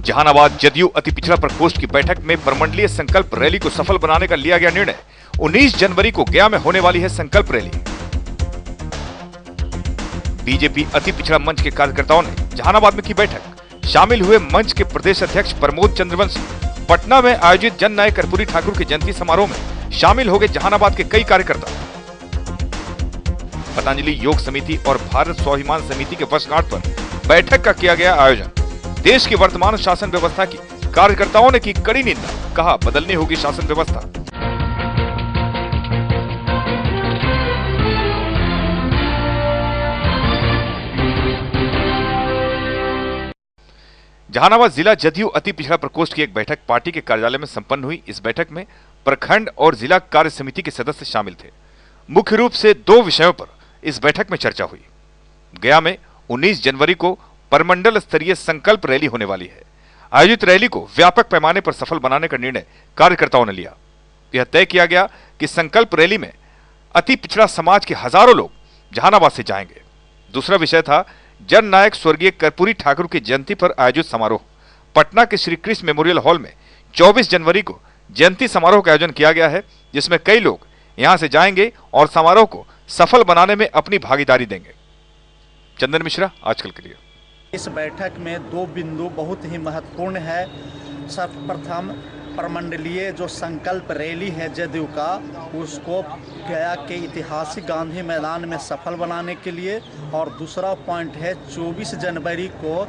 जहानाबाद जदयू अति पिछड़ा प्रकोष्ठ की बैठक में प्रमंडलीय संकल्प रैली को सफल बनाने का लिया गया निर्णय। 19 जनवरी को गया में होने वाली है संकल्प रैली। बीजेपी अति पिछड़ा मंच के कार्यकर्ताओं ने जहानाबाद में की बैठक। शामिल हुए मंच के प्रदेश अध्यक्ष प्रमोद चंद्रवंशी। पटना में आयोजित जन नायक कर्पूरी ठाकुर के जयंती समारोह में शामिल हो गए जहानाबाद के कई कार्यकर्ता। पतंजलि योग समिति और भारत स्वाभिमान समिति के वर्षगांठ पर बैठक का किया गया आयोजन। देश की वर्तमान शासन व्यवस्था की कार्यकर्ताओं ने की कड़ी निंदा। कहा, बदलनी होगी शासन व्यवस्था। जहानाबाद जिला जदयू अति पिछड़ा प्रकोष्ठ की एक बैठक पार्टी के कार्यालय में संपन्न हुई। इस बैठक में प्रखंड और जिला कार्य समिति के सदस्य शामिल थे। मुख्य रूप से 2 विषयों पर इस बैठक में चर्चा हुई। गया में 19 जनवरी को परमंडल स्तरीय संकल्प रैली होने वाली है। आयोजित रैली को व्यापक पैमाने पर सफल बनाने का निर्णय कार्यकर्ताओं ने लिया। यह तय किया गया कि संकल्प रैली में अति पिछड़ा समाज के हजारों लोग जहानाबाद से जाएंगे। दूसरा विषय था जन नायक स्वर्गीय कर्पूरी ठाकुर की जयंती पर आयोजित समारोह। पटना के श्री कृष्ण मेमोरियल हॉल में 24 जनवरी को जयंती समारोह का आयोजन किया गया है, जिसमें कई लोग यहां से जाएंगे और समारोह को सफल बनाने में अपनी भागीदारी देंगे। चंदन मिश्रा, आजकल के लिए। इस बैठक में 2 बिंदु बहुत ही महत्वपूर्ण है। सर्वप्रथम प्रमंडलीय जो संकल्प रैली है जदयू का, उसको गया के ऐतिहासिक गांधी मैदान में सफल बनाने के लिए, और दूसरा पॉइंट है 24 जनवरी को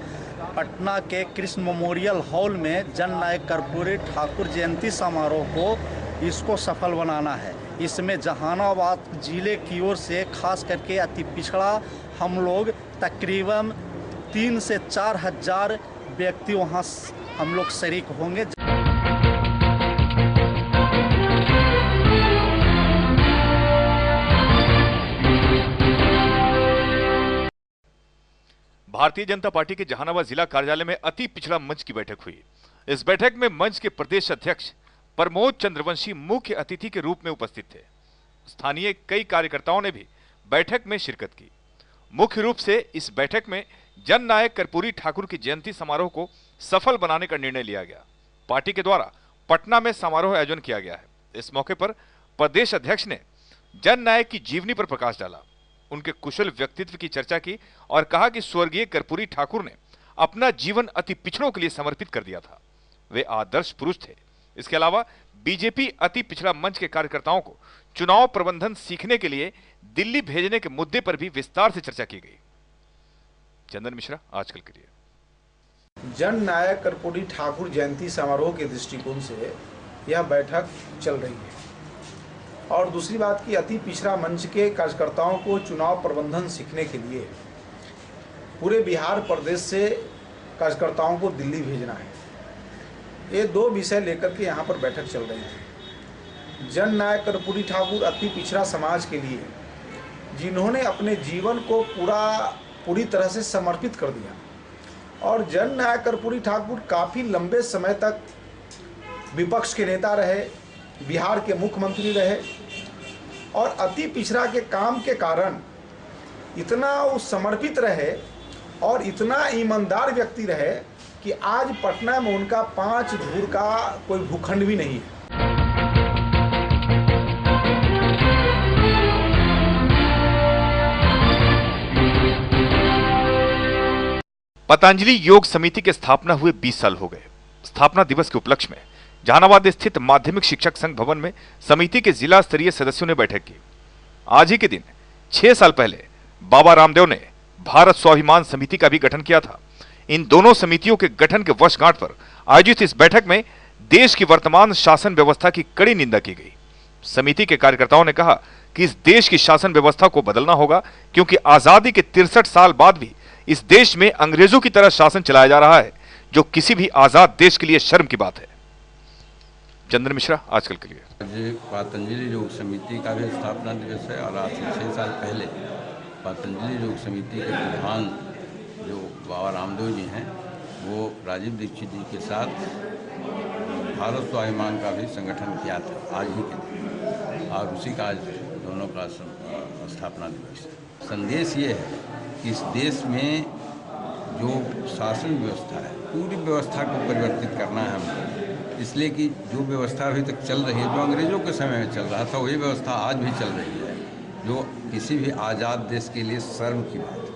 पटना के कृष्ण मेमोरियल हॉल में जन नायक कर्पूरी ठाकुर जयंती समारोह को इसको सफल बनाना है। इसमें जहानाबाद जिले की ओर से खास करके अति पिछड़ा हम लोग तकरीबन 3 से 4 हजार व्यक्ति वहां हम लोग शरीक होंगे। भारतीय जनता पार्टी के जहानाबाद जिला कार्यालय में अति पिछड़ा मंच की बैठक हुई। इस बैठक में मंच के प्रदेश अध्यक्ष प्रमोद चंद्रवंशी मुख्य अतिथि के रूप में उपस्थित थे। स्थानीय कई कार्यकर्ताओं ने भी बैठक में शिरकत की। मुख्य रूप से इस बैठक में जन नायक कर्पूरी ठाकुर की जयंती समारोह को सफल बनाने का निर्णय लिया गया। पार्टी के द्वारा पटना में समारोह आयोजन किया गया है। इस मौके पर प्रदेश अध्यक्ष ने जन नायक की जीवनी पर प्रकाश डाला, उनके कुशल व्यक्तित्व की चर्चा की और कहा कि स्वर्गीय कर्पूरी ठाकुर ने अपना जीवन अति पिछड़ों के लिए समर्पित कर दिया था। वे आदर्श पुरुष थे। इसके अलावा बीजेपी अति पिछड़ा मंच के कार्यकर्ताओं को चुनाव प्रबंधन सीखने के लिए दिल्ली भेजने के मुद्दे पर भी विस्तार से चर्चा की गई। चंदन मिश्रा, आजकल के लिए। जन नायक कर्पूरी ठाकुर जयंती समारोह के दृष्टिकोण से यह बैठक चल रही है। और दूसरी बात की अति पिछड़ा मंच के कार्यकर्ताओं को चुनाव प्रबंधन सीखने के लिए पूरे बिहार प्रदेश से कार्यकर्ताओं को दिल्ली भेजना है। ये 2 विषय लेकर के यहाँ पर बैठक चल रही है। जन नायक कर्पूरी ठाकुर अति पिछड़ा समाज के लिए जिन्होंने अपने जीवन को पूरी तरह से समर्पित कर दिया, और जन नायक कर्पूरी ठाकुर काफ़ी लंबे समय तक विपक्ष के नेता रहे, बिहार के मुख्यमंत्री रहे, और अति पिछड़ा के काम के कारण इतना वो समर्पित रहे और इतना ईमानदार व्यक्ति रहे कि आज पटना में उनका 5 धूर का कोई भूखंड भी नहीं है। पतंजलि योग समिति के स्थापना हुए 20 साल हो गए। स्थापना दिवस के उपलक्ष्य में जहानाबाद स्थित माध्यमिक शिक्षक संघ भवन में समिति के जिला स्तरीय सदस्यों ने बैठक की। आज ही के दिन 6 साल पहले बाबा रामदेव ने भारत स्वाभिमान समिति का भी गठन किया था। इन दोनों समितियों के गठन के वर्षगांठ पर आयोजित इस बैठक में देश की वर्तमान शासन व्यवस्था की कड़ी निंदा की गई। समिति के कार्यकर्ताओं ने कहा कि इस देश की शासन व्यवस्था को बदलना होगा, क्योंकि आजादी के 63 साल बाद भी इस देश में अंग्रेजों की तरह शासन चलाया जा रहा है, जो किसी भी आजाद देश के लिए शर्म की बात है। चंद्र मिश्रा, आजकल के लिए। आज पतंजलि योग समिति का भी स्थापना दिवस है, और आज से 6 साल पहले पतंजलि योग समिति के प्रधान जो बाबा रामदेव जी हैं, वो राजीव दीक्षित जी के साथ भारत स्वाभिमान का भी संगठन किया था आज ही के दिन, और उसी का आज दोनों का स्थापना दिवस है। संदेश ये है कि इस देश में जो शासन व्यवस्था है पूरी व्यवस्था को परिवर्तित करना है हमको, इसलिए कि जो व्यवस्था अभी तक चल रही है, जो अंग्रेज़ों के समय में चल रहा था, वही व्यवस्था आज भी चल रही है, जो किसी भी आज़ाद देश के लिए शर्म की बात है।